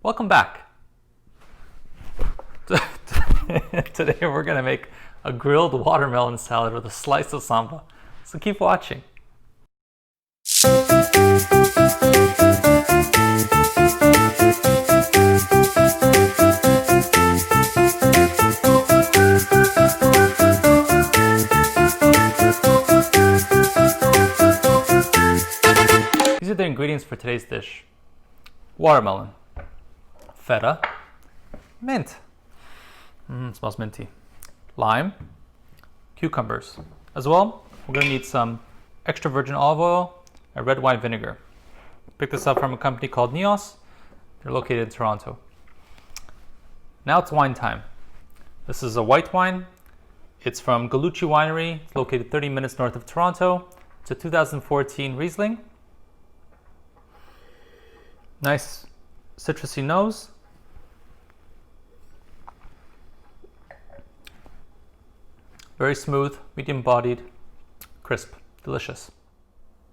Welcome back. Today we're going to make a grilled watermelon salad with a slice of samba. So keep watching. These are the ingredients for today's dish. Watermelon, feta, mint, smells minty, lime, cucumbers. As well, we're going to need some extra virgin olive oil and red wine vinegar. Picked this up from a company called Neos. They're located in Toronto. Now it's wine time. This is a white wine. It's from Gallucci Winery. It's located 30 minutes north of Toronto. It's a 2014 Reisling. Nice citrusy nose. Very smooth, medium bodied, crisp, delicious.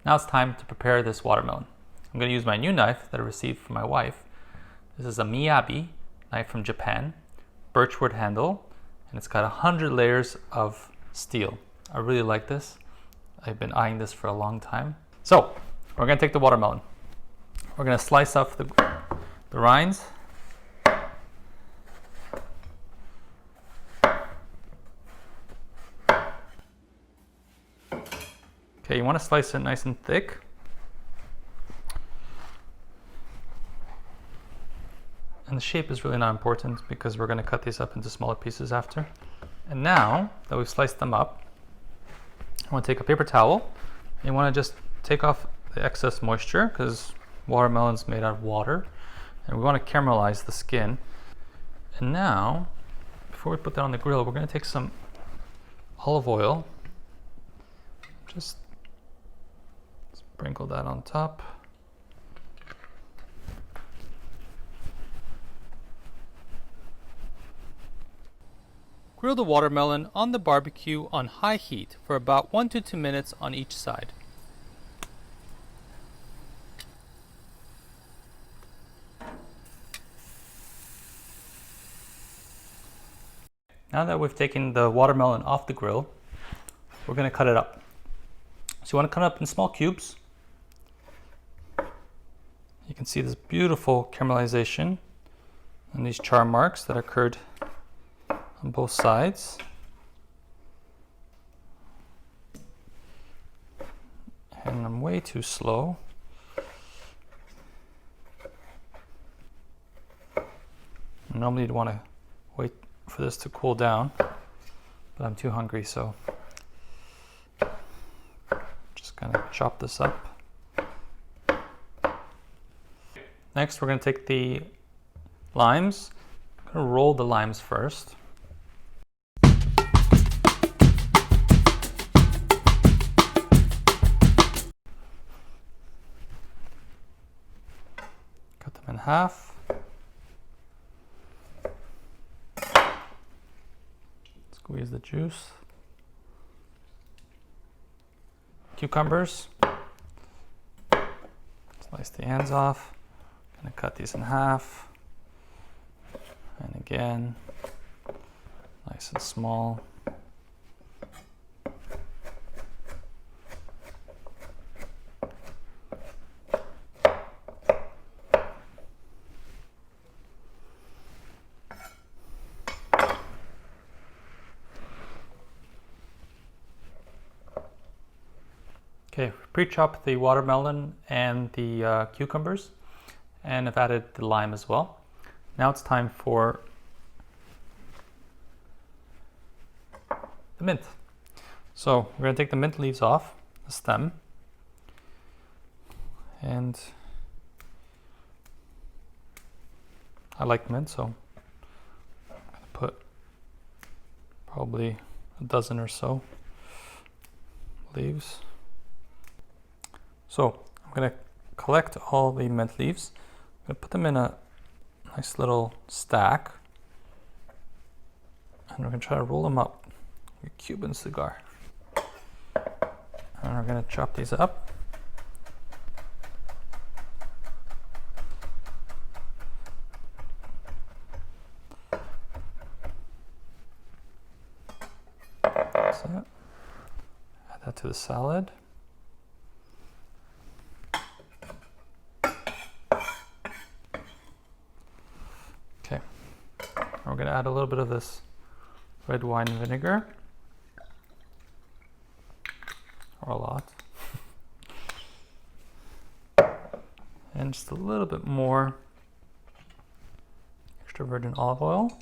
Now it's time to prepare this watermelon. I'm going to use my new knife that I received from my wife. This is a Miyabi knife from Japan, birchwood handle, and it's got 100 layers of steel. I really like this. I've been eyeing this for a long time. So we're going to take the watermelon. We're going to slice off the rinds. Okay, you want to slice it nice and thick. And the shape is really not important because we're going to cut these up into smaller pieces after. And now that we've sliced them up, I want to take a paper towel. And you want to just take off the excess moisture because watermelon's made out of water. And we want to caramelize the skin. And now, before we put that on the grill, we're going to take some olive oil. Just sprinkle that on top. Grill the watermelon on the barbecue on high heat for about 1 to 2 minutes on each side. Now that we've taken the watermelon off the grill, we're going to cut it up. So you want to cut it up in small cubes. You can see this beautiful caramelization and these char marks that occurred on both sides. And I'm way too slow. Normally you'd want to wait for this to cool down, but I'm too hungry, so just gonna chop this up. Next, we're gonna take the limes. I'm gonna roll the limes first. Cut them in half. Squeeze the juice. Cucumbers. Slice the ends off. Gonna cut these in half. And again, nice and small. Okay, pre-chopped the watermelon and the cucumbers, and I've added the lime as well. Now it's time for the mint. So we're going to take the mint leaves off the stem, and I like mint, so I'm going to put probably a dozen or so leaves. So I'm going to collect all the mint leaves. I'm going to put them in a nice little stack, and we're going to try to roll them up like a Cuban cigar. And we're going to chop these up. to the salad. Okay, we're going to add a little bit of this red wine vinegar, or a lot, and just a little bit more extra virgin olive oil.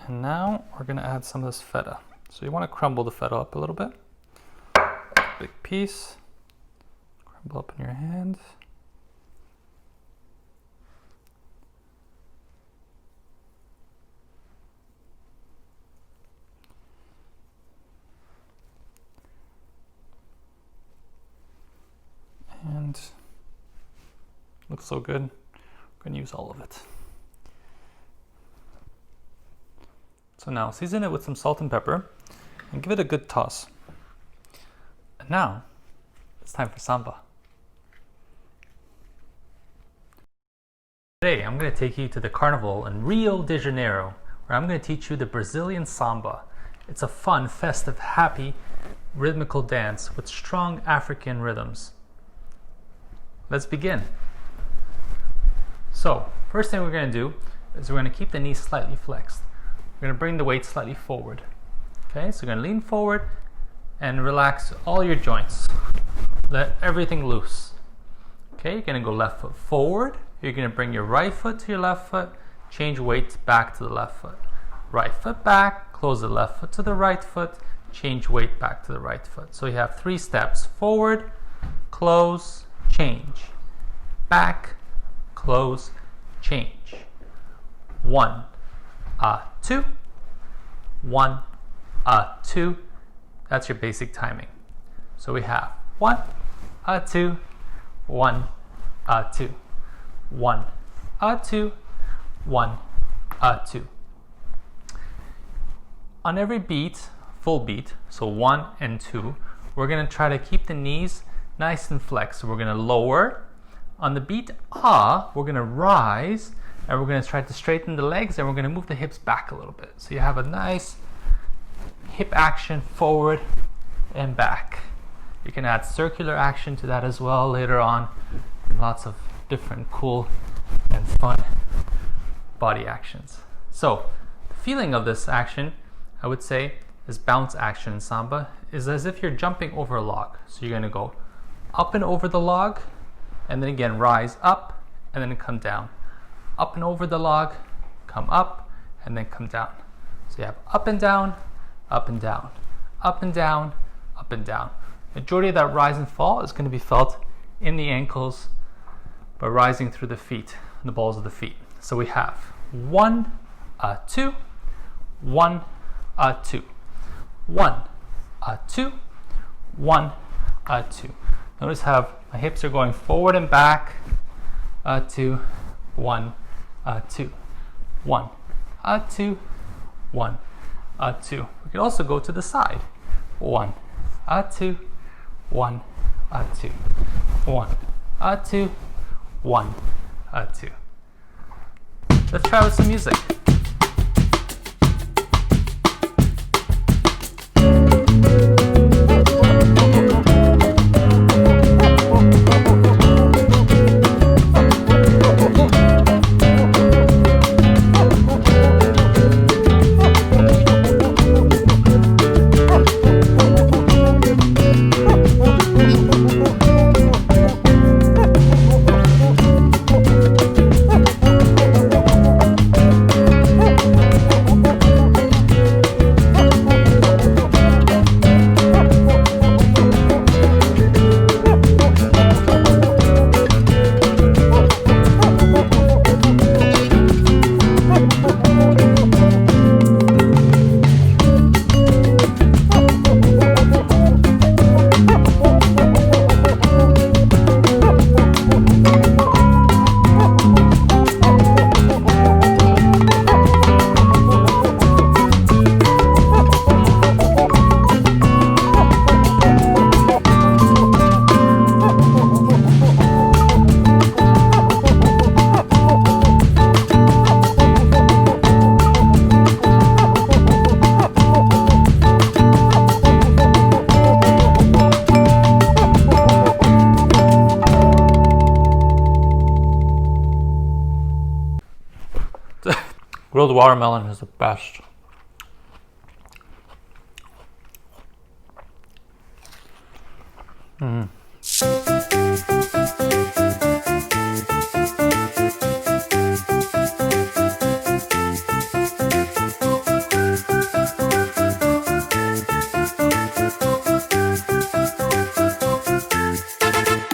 And now we're going to add some of this feta. So you want to crumble the feta up a little bit. Big piece. Crumble up in your hand. And looks so good. I'm going to use all of it. So now season it with some salt and pepper and give it a good toss. And now it's time for Samba. Today I'm going to take you to the carnival in Rio de Janeiro, where I'm going to teach you the Brazilian Samba. It's a fun, festive, happy, rhythmical dance with strong African rhythms. Let's begin. So first thing we're going to do is we're going to keep the knees slightly flexed. We're going to bring the weight slightly forward. Okay, so you're going to lean forward and relax all your joints. Let everything loose. Okay, you're going to go left foot forward. You're going to bring your right foot to your left foot. Change weight back to the left foot. Right foot back. Close the left foot to the right foot. Change weight back to the right foot. So you have 3 steps. Forward, close, change. Back, close, change. 1, 2, 1, 2. That's your basic timing. So we have 1, 2, 1, 2, 1, 2, 1, 2. On every beat, full beat, so 1 and 2, we're going to try to keep the knees nice and flexed. So we're going to lower. On the beat we're going to rise. And we're going to try to straighten the legs, and we're going to move the hips back a little bit. So you have a nice hip action forward and back. You can add circular action to that as well later on, and lots of different cool and fun body actions. So the feeling of this action, I would say, is bounce action in Samba, is as if you're jumping over a log. So you're going to go up and over the log, and then again rise up, and then come down. Up and over the log, come up, and then come down. So you have up and down, up and down, up and down, up and down. Majority of that rise and fall is going to be felt in the ankles, but rising through the feet, the balls of the feet. So we have 1, 2, 1, 2, 1, 2, 1, 2. Notice how my hips are going forward and back. 2, 1, 2, 1, 2, 1, 2. We could also go to the side. 1, 2, 1, 2, 1, 2, 1, 2. Let's try with some music. Grilled watermelon is the best. Mm.